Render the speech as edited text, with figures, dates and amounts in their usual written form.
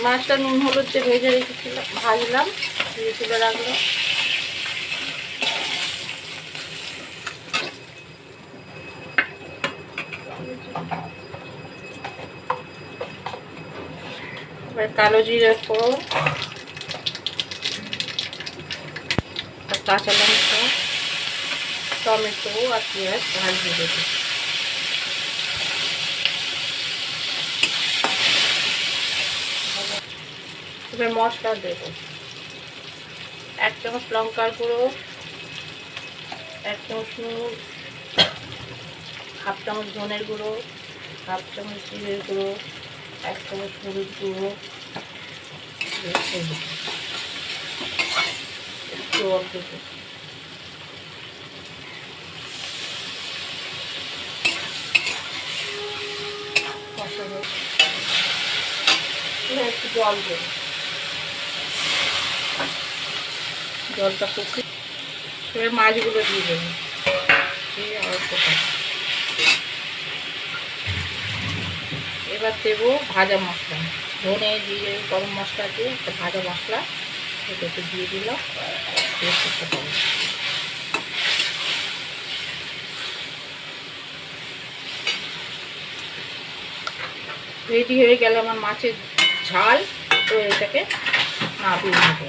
মাছটা নুন হলুদ দিয়ে ভেজে রেখেছিলাম, ভাজলাম, দিয়ে তুলে রাখলাম। এবার কালো জিরে ফোড়ন আর কাঁচা লঙ্কা, টমেটো আর পেঁয়াজ ভাজিয়ে দেবো। এবার মশলা দেবো। 1 চামচ লঙ্কার গুঁড়ো, 1 চামচ নুন, 1/2 চামচ ধনের গুঁড়ো, 1/2 চামচ জিরের গুঁড়ো, 1 চামচ হলুদ গুঁড়ো, একটু অল্প একটু জল দেবো। জলটা ফুটে এবার মাছগুলো দিয়ে দেবো, দিয়ে অল্প। এবার দেবো ভাজা মশলা, ধনে জিরে গরম মশলা দিয়ে একটা ভাজা মশলা এটাকে দিয়ে দিলাম। রেডি হয়ে গেলে আমার মাছের ঝাল। তো এটাকে নামিয়ে নেবো।